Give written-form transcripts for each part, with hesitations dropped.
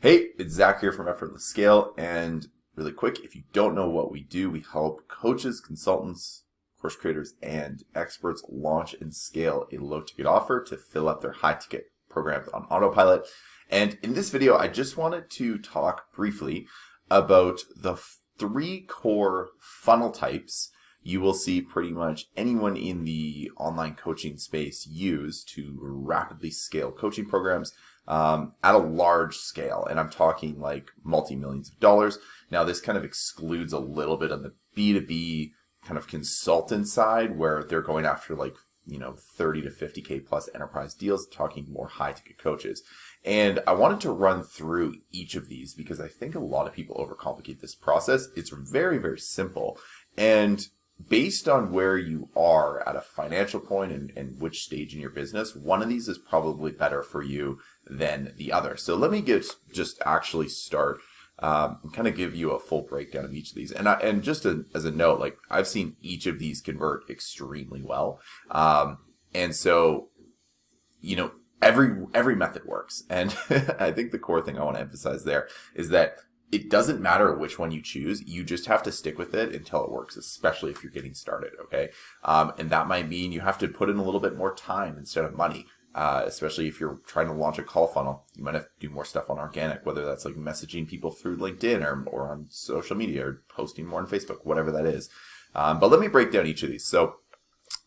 Hey, it's Zach here from Effortless Scale, and really quick, if you don't know what we do, we help coaches, consultants, course creators, and experts launch and scale a low-ticket offer to fill up their high-ticket programs on autopilot. And in this video, I just wanted to talk briefly about the three core funnel types you will see pretty much anyone in the online coaching space use to rapidly scale coaching programs at a large scale. And I'm talking like multi-millions of dollars. Now, this kind of excludes a little bit on the B2B kind of consultant side where they're going after 30 to 50K plus enterprise deals, talking more high ticket coaches. And I wanted to run through each of these because I think a lot of people overcomplicate this process. It's very, very simple. And based on where you are at a financial point and which stage in your business, one of these is probably better for you than the other. So let me just actually start and kind of give you a full breakdown of each of these. And just as a note, like I've seen each of these convert extremely well. And so, every method works. And I think the core thing I want to emphasize there is that it doesn't matter which one you choose. You just have to stick with it until it works, especially if you're getting started, okay? And that might mean you have to put in a little bit more time instead of money, especially if you're trying to launch a call funnel. You might have to do more stuff on organic, whether that's like messaging people through LinkedIn or on social media or posting more on Facebook, whatever that is. But let me break down each of these. So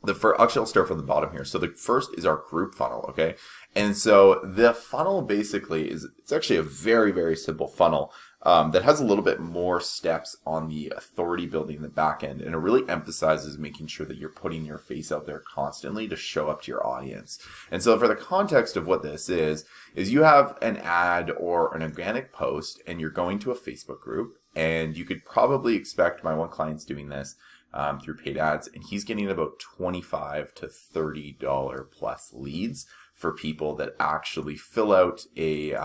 actually, I'll start from the bottom here. So the first is our group funnel, okay? And so the funnel basically it's actually a very, very simple funnel that has a little bit more steps on the authority building in the back end. And it really emphasizes making sure that you're putting your face out there constantly to show up to your audience. And so for the context of what this is you have an ad or an organic post and you're going to a Facebook group, and you could probably expect my one client's doing this through paid ads, and he's getting about $25 to $30 plus leads for people that actually fill out a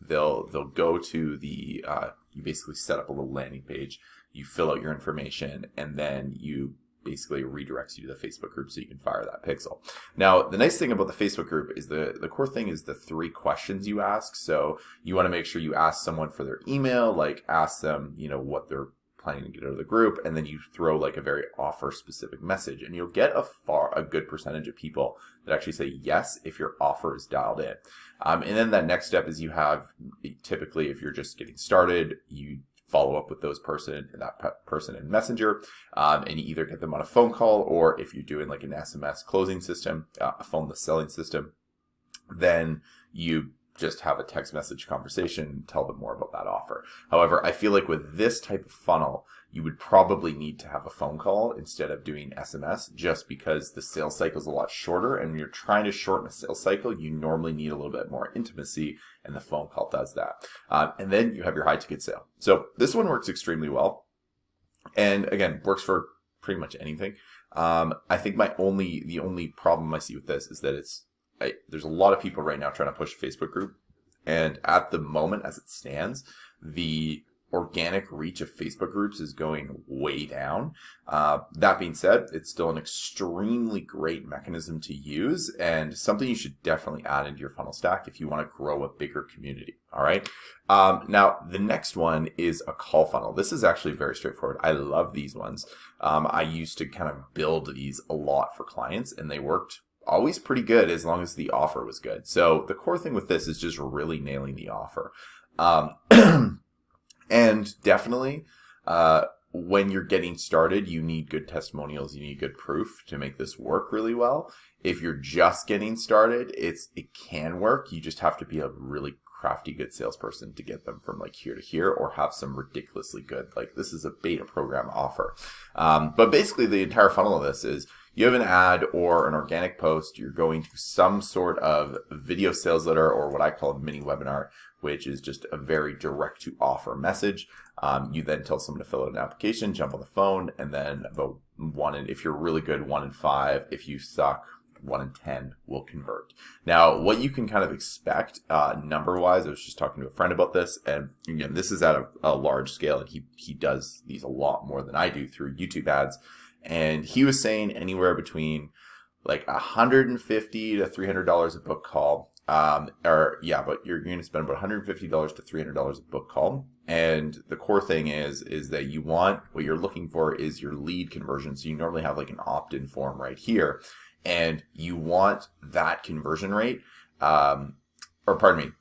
they'll go to the you basically set up a little landing page, you fill out your information, and then you basically redirects you to the Facebook group so you can fire that pixel. Now, the nice thing about the Facebook group is the core thing is the 3 questions you ask. So you want to make sure you ask someone for their email, like ask them, what they're planning to get out of the group, and then you throw like a very offer specific message, and you'll get a good percentage of people that actually say yes if your offer is dialed in. And then that next step is you have, typically if you're just getting started, you follow up with that person in Messenger, and you either get them on a phone call, or if you're doing like an SMS closing system, a phoneless selling system, then you just have a text message conversation and tell them more about that offer. However, I feel like with this type of funnel, you would probably need to have a phone call instead of doing SMS, just because the sales cycle is a lot shorter, and when you're trying to shorten a sales cycle, you normally need a little bit more intimacy, and the phone call does that. And then you have your high ticket sale. So this one works extremely well, and again, works for pretty much anything. I think the only problem I see with this is that there's a lot of people right now trying to push a Facebook group. And at the moment, as it stands, the organic reach of Facebook groups is going way down. That being said, it's still an extremely great mechanism to use and something you should definitely add into your funnel stack if you want to grow a bigger community. All right. Now, the next one is a call funnel. This is actually very straightforward. I love these ones. I used to kind of build these a lot for clients, and they worked always pretty good as long as the offer was good. So the core thing with this is just really nailing the offer. And definitely, when you're getting started, you need good testimonials, you need good proof to make this work really well. If you're just getting started, it can work. You just have to be a really crafty, good salesperson to get them from like here to here, or have some ridiculously good, like this is a beta program offer. But basically the entire funnel of this is you have an ad or an organic post, you're going to some sort of video sales letter, or what I call a mini webinar, which is just a very direct to offer message. You then tell someone to fill out an application, jump on the phone, and then about if you're really good, 1 in 5. If you suck, 1 in 10 will convert. Now, what you can kind of expect number-wise, I was just talking to a friend about this, and again, this is at a large scale, and he does these a lot more than I do through YouTube ads. And he was saying anywhere between like $150 to $300 a book call but you're going to spend about $150 to $300 a book call. And the core thing is that what you're looking for is your lead conversion. So you normally have like an opt-in form right here, and you want that conversion rate.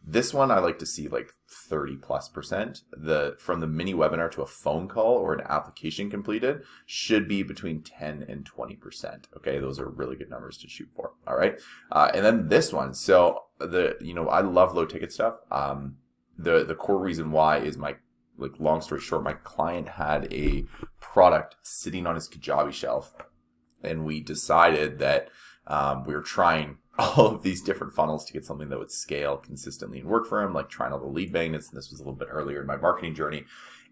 This one I like to see like 30+%. From the mini webinar to a phone call or an application completed should be between 10 and 20%. Okay, those are really good numbers to shoot for. All right, and then this one. So I love low ticket stuff. The core reason why is long story short, my client had a product sitting on his Kajabi shelf, and we decided that we were trying all of these different funnels to get something that would scale consistently and work for him, like trying all the lead magnets. And this was a little bit earlier in my marketing journey.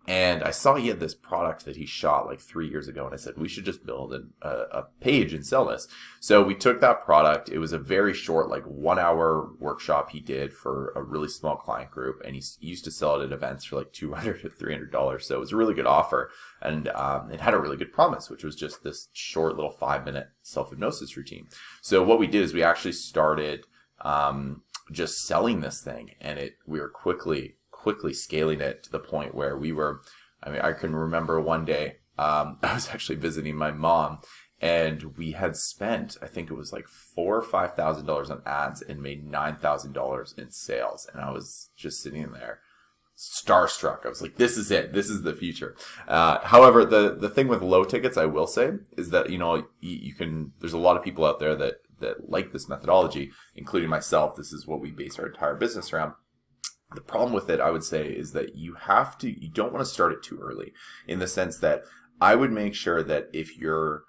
And I saw he had this product that he shot like 3 years ago. And I said, we should just build a page and sell this. So we took that product. It was a very short, like 1 hour workshop he did for a really small client group. And he used to sell it at events for like $200 to $300. So it was a really good offer. And it had a really good promise, which was just this short little 5-minute self-hypnosis routine. So what we did is we actually started just selling this thing. And we were quickly scaling it to the point where I can remember one day, I was actually visiting my mom, and we had spent, I think it was like $4,000 or $5,000 on ads and made $9,000 in sales. And I was just sitting there starstruck. I was like, this is it. This is the future. However, the thing with low tickets, I will say, is that, there's a lot of people out there that like this methodology, including myself. This is what we base our entire business around. The problem with it, I would say, is that you don't want to start it too early, in the sense that I would make sure that if you're,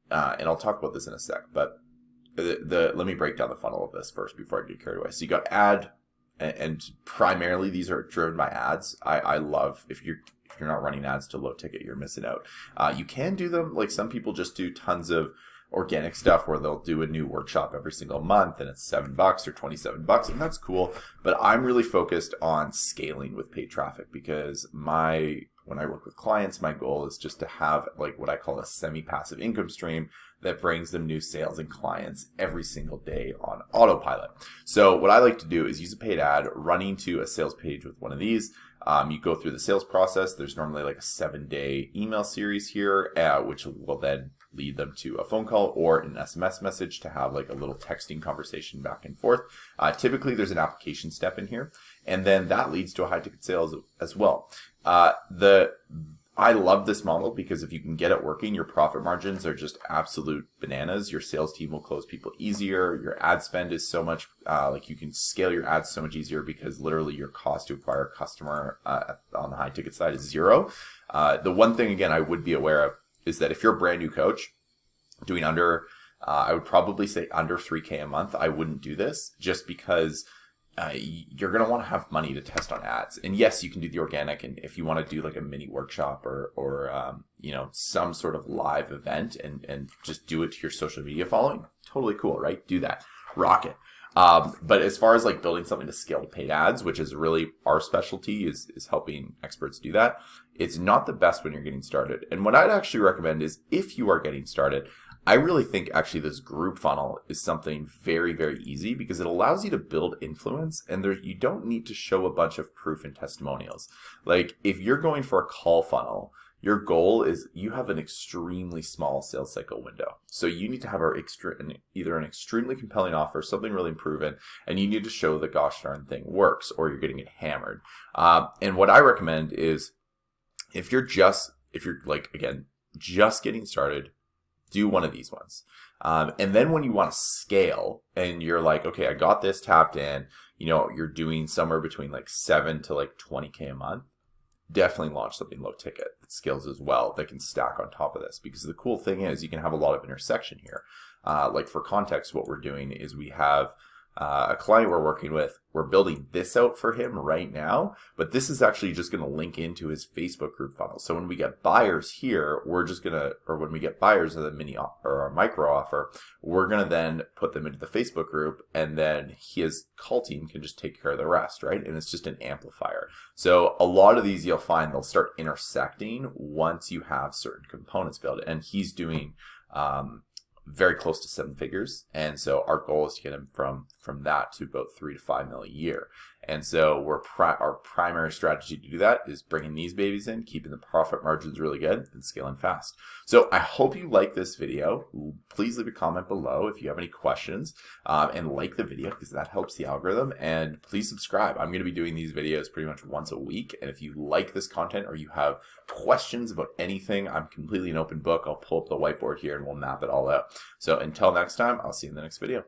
and I'll talk about this in a sec, but let me break down the funnel of this first before I get carried away. So you got ad, and primarily these are driven by ads. I love, if you're not running ads to low ticket, you're missing out. You can do them, like some people just do tons of organic stuff where they'll do a new workshop every single month and it's $7 or $27, and that's cool. But I'm really focused on scaling with paid traffic, because when I work with clients, my goal is just to have like what I call a semi-passive income stream that brings them new sales and clients every single day on autopilot. So what I like to do is use a paid ad running to a sales page with one of these. You go through the sales process. There's normally like a 7-day email series here, which will then lead them to a phone call or an SMS message to have like a little texting conversation back and forth. Typically, there's an application step in here, and then that leads to a high ticket sales as well. I love this model because if you can get it working, your profit margins are just absolute bananas. Your sales team will close people easier. Your ad spend is so much, you can scale your ads so much easier, because literally your cost to acquire a customer on the high ticket side is zero. The one thing, again, I would be aware of is that if you're a brand new coach doing I would probably say under 3K a month, I wouldn't do this, just because you're going to want to have money to test on ads. And yes, you can do the organic. And if you want to do like a mini workshop or some sort of live event and just do it to your social media following, totally cool, right? Do that. Rock it. But as far as like building something to scale paid ads, which is really our specialty, is helping experts do that, it's not the best when you're getting started. And what I'd actually recommend is, if you are getting started, I really think actually this group funnel is something very, very easy, because it allows you to build influence, and you don't need to show a bunch of proof and testimonials. Like if you're going for a call funnel, your goal is you have an extremely small sales cycle window. So you need to have either an extremely compelling offer, something really proven, and you need to show the gosh darn thing works, or you're getting it hammered. And what I recommend is, if you're like, again, just getting started, do one of these ones. And then when you want to scale and you're like, okay, I got this tapped in, you're doing somewhere between like 7 to like 20K a month, definitely launch something low ticket that scales as well, that can stack on top of this. Because the cool thing is you can have a lot of intersection here. Like for context, what we're doing is we have a client we're working with. We're building this out for him right now, but this is actually just going to link into his Facebook group funnel. So when we get buyers here, when we get buyers of the mini or our micro offer, we're going to then put them into the Facebook group, and then his call team can just take care of the rest, right? And it's just an amplifier. So a lot of these you'll find they'll start intersecting once you have certain components built. And he's doing, very close to 7 figures. And so our goal is to get them from that to about 3 to 5 mil a year. And so our primary strategy to do that is bringing these babies in, keeping the profit margins really good, and scaling fast. So I hope you like this video. Please leave a comment below if you have any questions, and like the video because that helps the algorithm. And please subscribe. I'm going to be doing these videos pretty much once a week. And if you like this content or you have questions about anything, I'm completely an open book. I'll pull up the whiteboard here and we'll map it all out. So until next time, I'll see you in the next video.